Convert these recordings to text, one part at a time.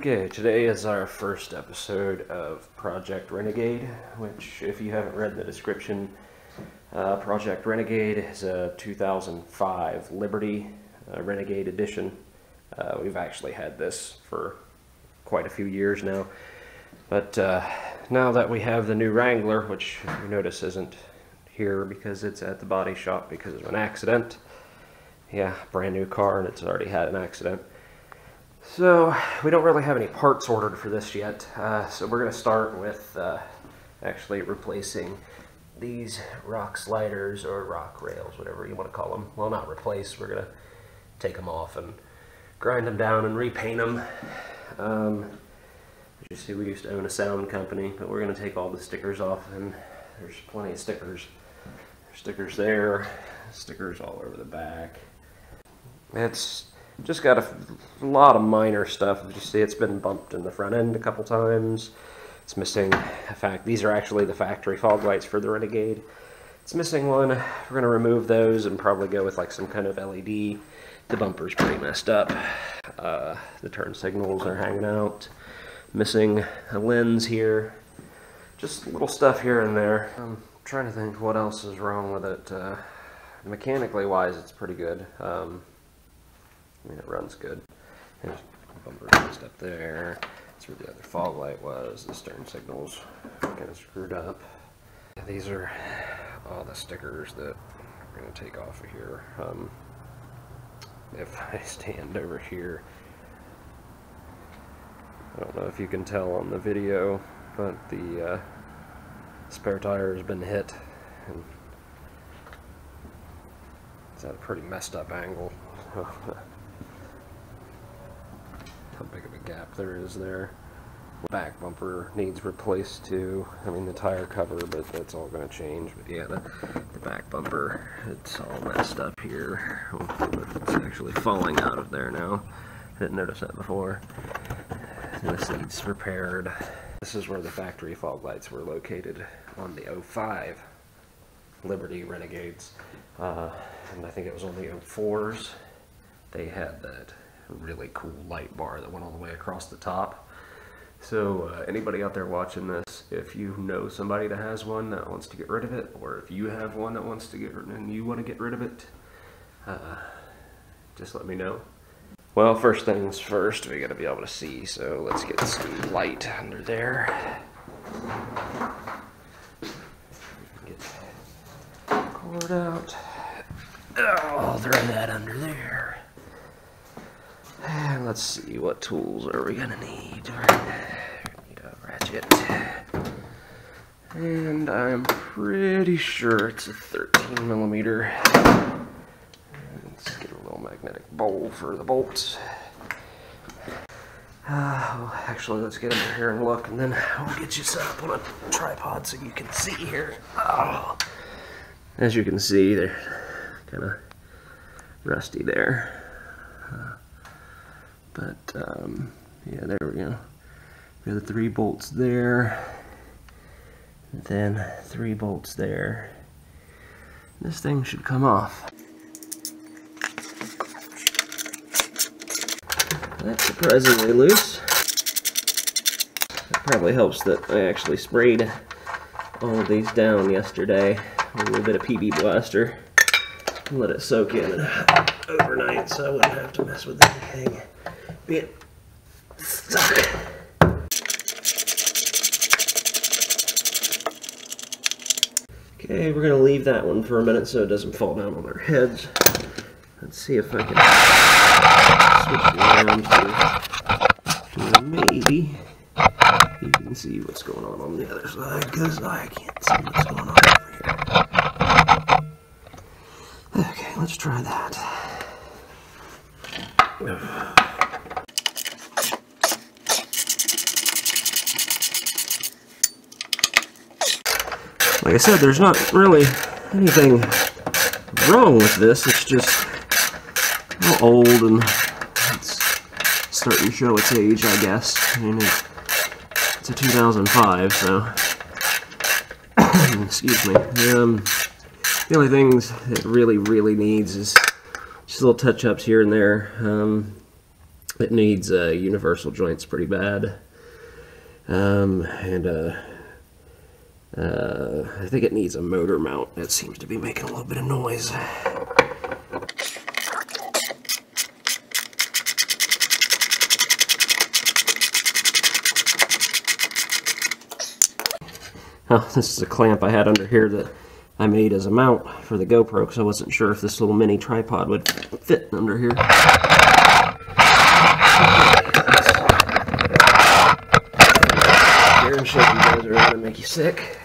Okay, today is our first episode of Project Renegade, which, if you haven't read the description, Project Renegade is a 2005 Liberty Renegade edition. We've actually had this for quite a few years now, but now that we have the new Wrangler, which you notice isn't here because it's at the body shop because of an accident. Yeah, brand new car and it's already had an accident. So we don't really have any parts ordered for this yet, so we're going to start with actually replacing these rock sliders or rock rails, whatever you want to call them. Well, not replace, we're going to take them off and grind them down and repaint them. As you see, we used to own a sound company, but we're going to take all the stickers off, and there's plenty of stickers. There's stickers there, stickers all over the back. It's just got a lot of minor stuff. As you see, it's been bumped in the front end a couple times. It's missing, in fact, these are actually the factory fog lights for the Renegade. It's missing one. We're going to remove those and probably go with like some kind of LED. The bumper's pretty messed up. The turn signals are hanging out. Missing a lens here. Just little stuff here and there. I'm trying to think what else is wrong with it. Mechanically wise, it's pretty good. I mean, it runs good. There's a bumper just up there. That's where the other fog light was. The stern signals are kind of screwed up. These are all the stickers that we're going to take off of here. If I stand over here, I don't know if you can tell on the video, but the spare tire has been hit. And it's at a pretty messed up angle. How big of a gap there is there. Back bumper needs replaced too. I mean, the tire cover, but that's all going to change. But yeah, the back bumper, it's all messed up here. It's actually falling out of there now. I didn't notice that before. And the seat's repaired. This is where the factory fog lights were located on the 05 Liberty Renegades. And I think it was on the 04s. They had that really cool light bar that went all the way across the top. So anybody out there watching this, if you know somebody that has one that wants to get rid of it, or if you have one that wants to get rid and you want to get rid of it, just let me know. Well, first things first, we got to be able to see, so let's get some light under there. Get the cord out. Oh, throw that under there. And let's see, what tools are we gonna need? Need a ratchet. And I'm pretty sure it's a 13mm. Let's get a little magnetic bowl for the bolts. Well, actually, let's get under here and look, and then I'll get you set up on a tripod so you can see here. Oh. As you can see, they're kind of rusty there. But, yeah, there we go. We have the 3 bolts there, then 3 bolts there. This thing should come off. That's surprisingly loose. It probably helps that I actually sprayed all of these down yesterday with a little bit of PB Blaster and let it soak in overnight so I wouldn't have to mess with anything. Being stuck. Okay, we're going to leave that one for a minute so it doesn't fall down on our heads. Let's see if I can switch it around to maybe you can see what's going on the other side, because I can't see what's going on over here. Okay, let's try that. Like I said, there's not really anything wrong with this. It's just a little old and it's starting to show its age, I guess. I mean, it's a 2005, so excuse me. The only things it really needs is just little touch-ups here and there. It needs universal joints pretty bad. I think it needs a motor mount. It seems to be making a little bit of noise. Oh, this is a clamp I had under here that I made as a mount for the GoPro because I wasn't sure if this little mini tripod would fit under here. Shaking goes around and make you sick.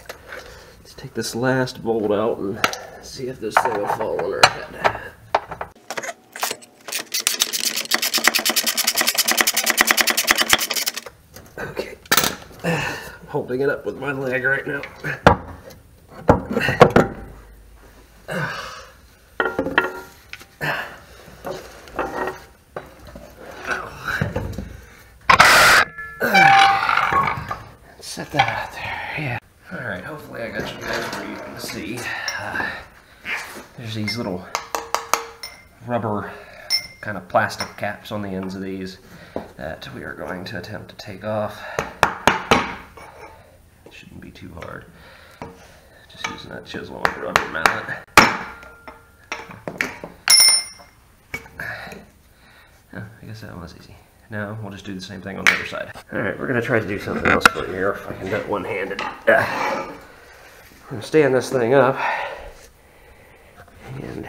Let's take this last bolt out and see if this thing will fall on our head. Okay, I'm holding it up with my leg right now. Set that out there, yeah. Alright, hopefully I got you guys where you can see. There's these little rubber kind of plastic caps on the ends of these that we are going to attempt to take off. It shouldn't be too hard. Just using that chisel on the rubber mallet. Oh, I guess that was easy. Now we'll just do the same thing on the other side. Alright, we're going to try to do something else for you here if I can do it one-handed. We're going to stand this thing up and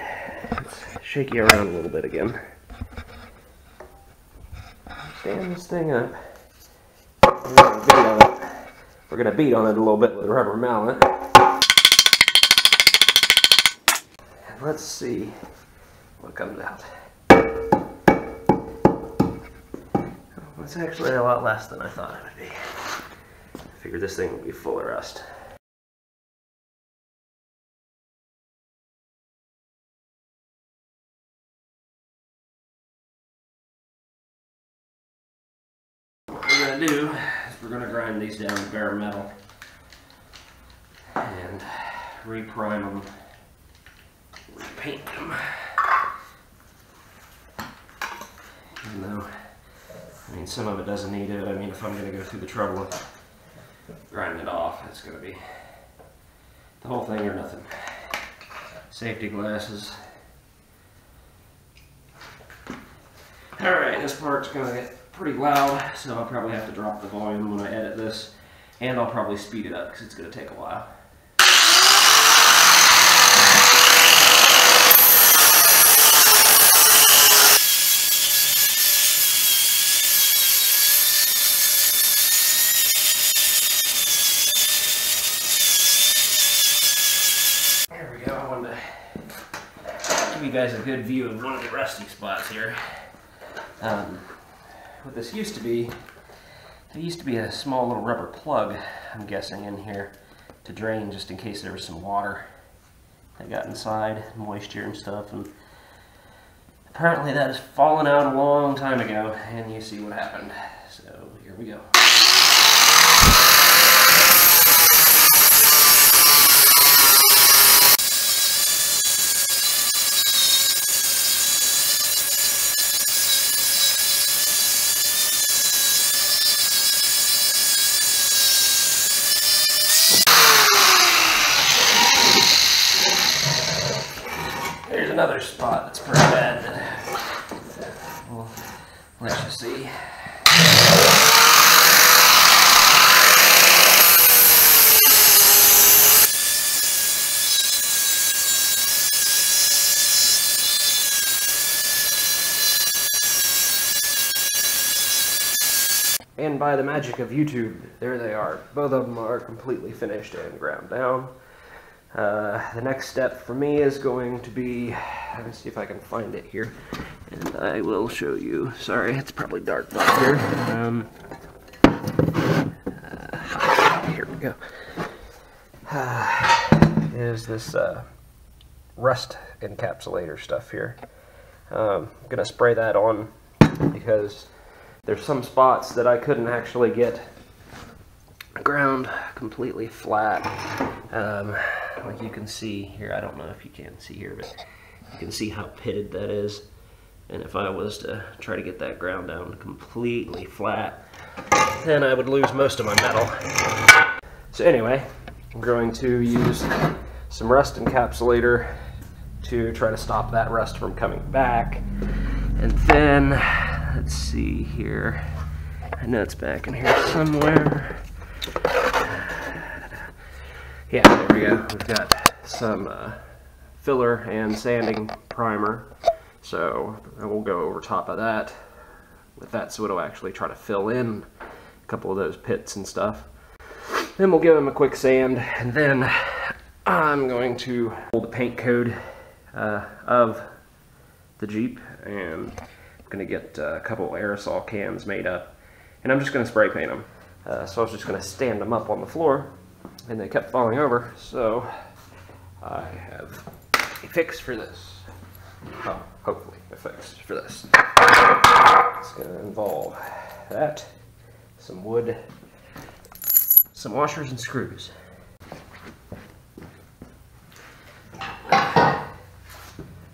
shake you around a little bit again. Stand this thing up. We're going to beat on it a little bit with a rubber mallet. And let's see what comes out. It's actually a lot less than I thought it would be. I figured this thing would be full of rust. What we're going to do is we're going to grind these down to bare metal and reprime them, repaint them. Even though I mean, some of it doesn't need it. I mean, if I'm going to go through the trouble of grinding it off, it's going to be the whole thing or nothing. Safety glasses. Alright, this part's going to get pretty loud, so I'll probably have to drop the volume when I edit this, and I'll probably speed it up because it's going to take a while. Give you guys a good view of one of the rusty spots here. What this used to be, there used to be a small little rubber plug, I'm guessing, in here to drain just in case there was some water that got inside, moisture and stuff, and apparently that has fallen out a long time ago, and you see what happened. So here we go. Here's another spot that's pretty bad that we'll let you see. And by the magic of YouTube, there they are. Both of them are completely finished and ground down. The next step for me is going to be, let me see if I can find it here, and I will show you. Sorry, it's probably dark back here. Here we go. Is this rust encapsulator stuff here. I'm going to spray that on because there's some spots that I couldn't actually get ground completely flat. Like you can see here, I don't know if you can see here, but you can see how pitted that is. And if I was to try to get that ground down completely flat, then I would lose most of my metal. So anyway, I'm going to use some rust encapsulator to try to stop that rust from coming back. And then, let's see here. I know it's back in here somewhere. Yeah, there we go. We've got some filler and sanding primer. So I will go over top of that with that, so it'll actually try to fill in a couple of those pits and stuff. Then we'll give them a quick sand, and then I'm going to hold the paint code of the Jeep, and I'm going to get a couple aerosol cans made up, and I'm just going to spray paint them. So I was just going to stand them up on the floor, and they kept falling over, so I have a fix for this. Oh, hopefully a fix for this. It's going to involve that, some wood, some washers and screws.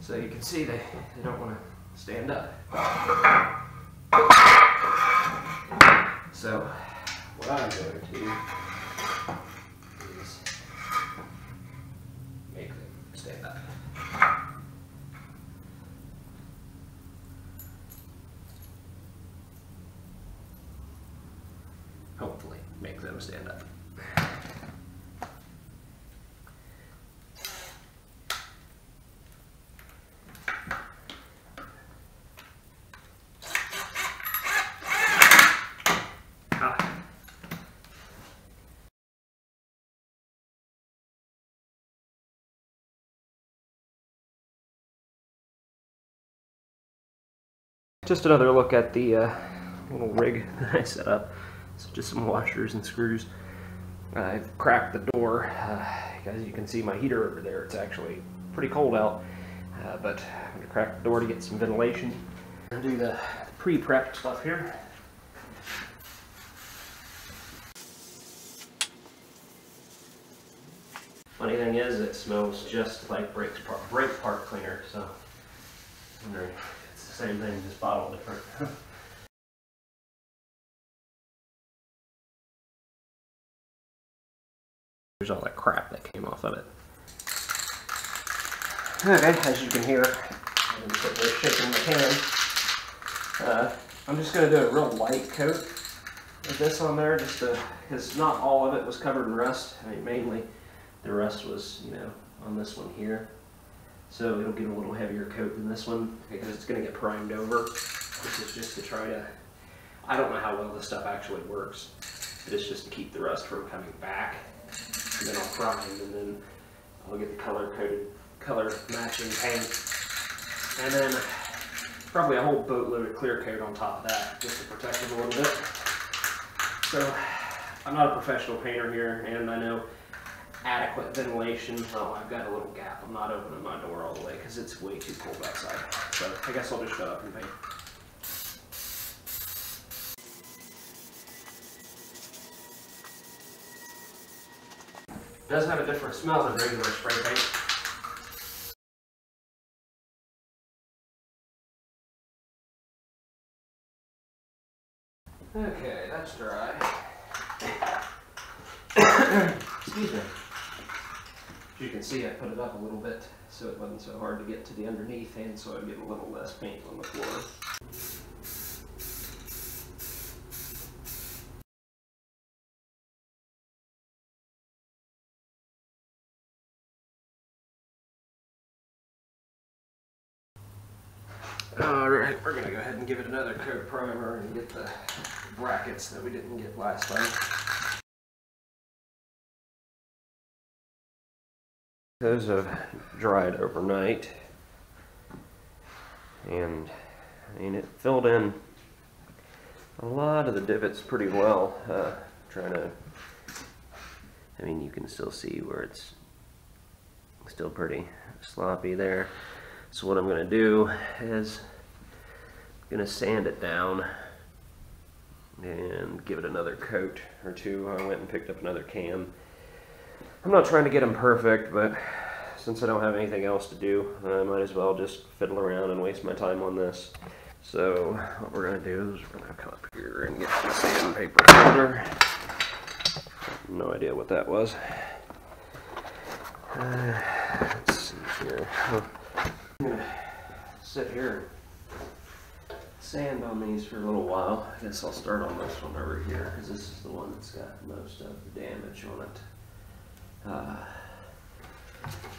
So you can see they don't want to stand up. So what I'm going to do is make them stand up. Hopefully make them stand up. Just another look at the little rig that I set up. It's just some washers and screws. I've cracked the door. As you can see, my heater over there, it's actually pretty cold out. But I'm going to crack the door to get some ventilation. I'm going to do the pre-prepped stuff here. Funny thing is, it smells just like brake part cleaner, so it's the same thing, just bottled different. There's all that crap that came off of it. Okay, as you can hear, I'm sitting there shaking the can. I'm just going to do a real light coat of this on there, just because not all of it was covered in rust. I mean, mainly the rust was, on this one here. So it'll get a little heavier coat than this one because it's going to get primed over. This is just to try to, I don't know how well this stuff actually works, but it's just to keep the rust from coming back. And then I'll prime, and then I'll get the color matching paint, and then probably a whole boatload of clear coat on top of that just to protect it a little bit. So I'm not a professional painter here, and I know adequate ventilation. Well, I've got a little gap. I'm not opening my door all the way because it's way too cold outside. So I guess I'll just shut up and paint. It does have a different smell than regular spray paint. Okay, that's dry. Excuse me. As you can see, I put it up a little bit so it wasn't so hard to get to the underneath, and so I'd get a little less paint on the floor. Alright, we're going to go ahead and give it another coat of primer and get the brackets that we didn't get last time. Those have dried overnight, and I mean, it filled in a lot of the divots pretty well. I mean, you can still see where it's still pretty sloppy there. So what I'm going to do is I'm going to sand it down and give it another coat or two. I went and picked up another can. I'm not trying to get them perfect, but since I don't have anything else to do, I might as well just fiddle around and waste my time on this. So what we're going to do is we're going to come up here and get the sandpaper holder. No idea what that was. Let's see here. I'm going to sit here and sand on these for a little while. I guess I'll start on this one over here because this is the one that's got most of the damage on it.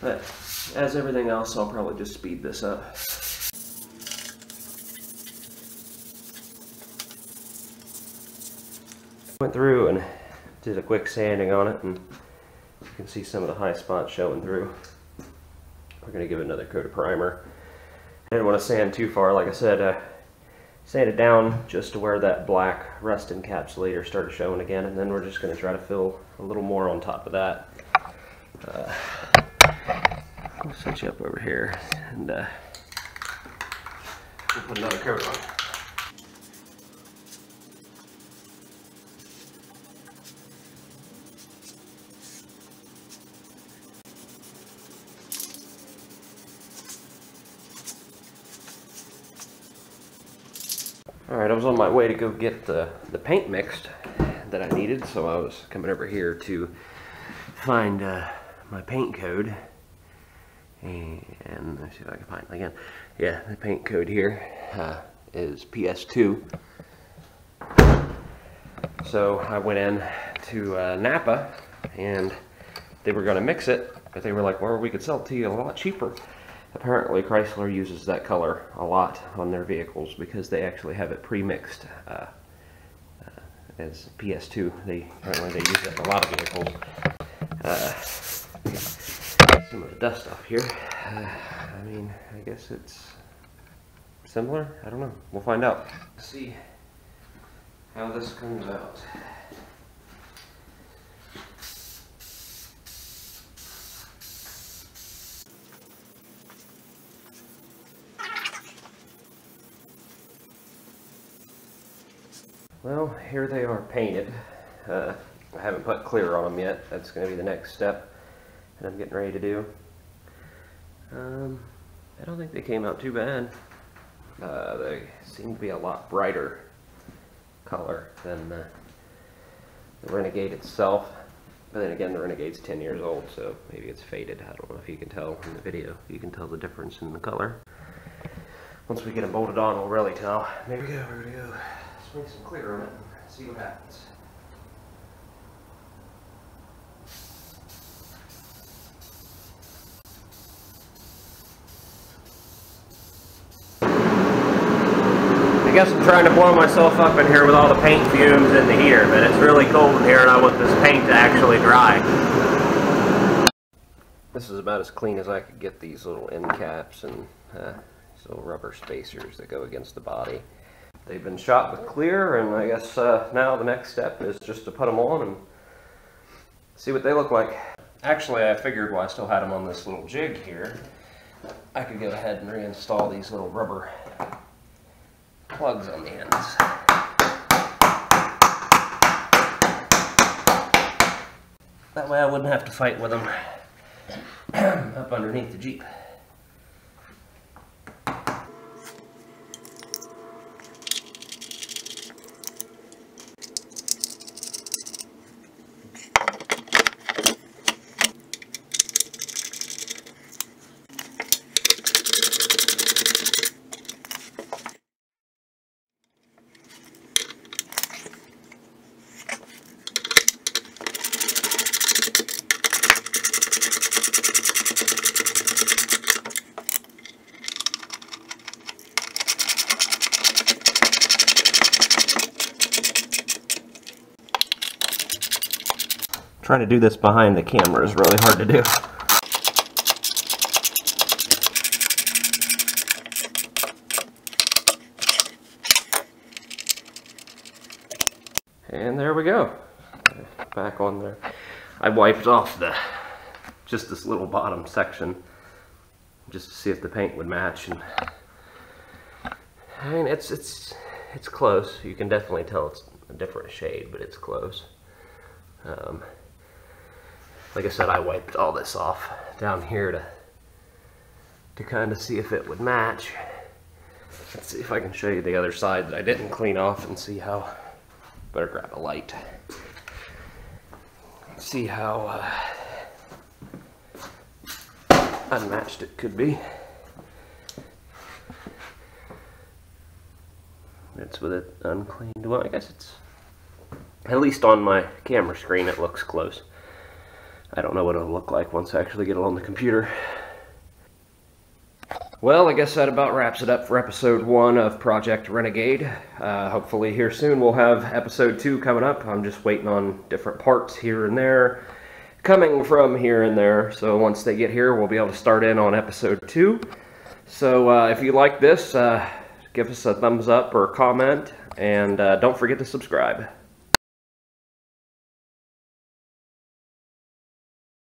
But as everything else, I'll probably just speed this up. Went through and did a quick sanding on it, and you can see some of the high spots showing through. We're going to give it another coat of primer. I didn't want to sand too far, like I said. Sand it down just to where that black rust encapsulator started showing again, and then we're just going to try to fill a little more on top of that. I'll set you up over here, and we'll put another coat on. Alright, I was on my way to go get the paint mixed that I needed, so I was coming over here to find my paint code. And let's see if I can find it again. Yeah, the paint code here is PS2. So I went in to Napa, and they were going to mix it, but they were like, well, we could sell it to you a lot cheaper. Apparently Chrysler uses that color a lot on their vehicles because they actually have it pre-mixed as PS2. Apparently they use it in a lot of vehicles. Some of the dust off here. I mean, I guess it's similar. I don't know. We'll find out. Let's see how this comes out. Well, here they are painted. I haven't put clear on them yet. That's going to be the next step that I'm getting ready to do. I don't think they came out too bad. They seem to be a lot brighter color than the Renegade itself. But then again, the Renegade's 10 years old, so maybe it's faded. I don't know if you can tell in the video. You can tell the difference in the color. Once we get them bolted on, we'll really tell. Maybe we're going to go spray some clear on it and see what happens. I guess I'm trying to blow myself up in here with all the paint fumes and the heater, but it's really cold in here and I want this paint to actually dry. This is about as clean as I could get these little end caps and these little rubber spacers that go against the body. They've been shot with clear, and I guess now the next step is just to put them on and see what they look like. Actually, I figured while I still had them on this little jig here, I could go ahead and reinstall these little rubber plugs on the ends. That way I wouldn't have to fight with them up underneath the Jeep. Trying to do this behind the camera is really hard to do. And there we go. Back on there. I wiped off just this little bottom section just to see if the paint would match, and I mean it's close. You can definitely tell it's a different shade, but it's close. Like I said, I wiped all this off down here to to kind of see if it would match. Let's see if I can show you the other side that I didn't clean off and see how, better grab a light. See how unmatched it could be. It's with it uncleaned. Well, I guess it's, at least on my camera screen, it looks close. I don't know what it'll look like once I actually get it on the computer. Well, I guess that about wraps it up for episode 1 of Project Renegade. Hopefully here soon we'll have episode 2 coming up. I'm just waiting on different parts here and there, coming from here and there. So once they get here, we'll be able to start in on episode 2. So if you like this, give us a thumbs up or comment, and don't forget to subscribe.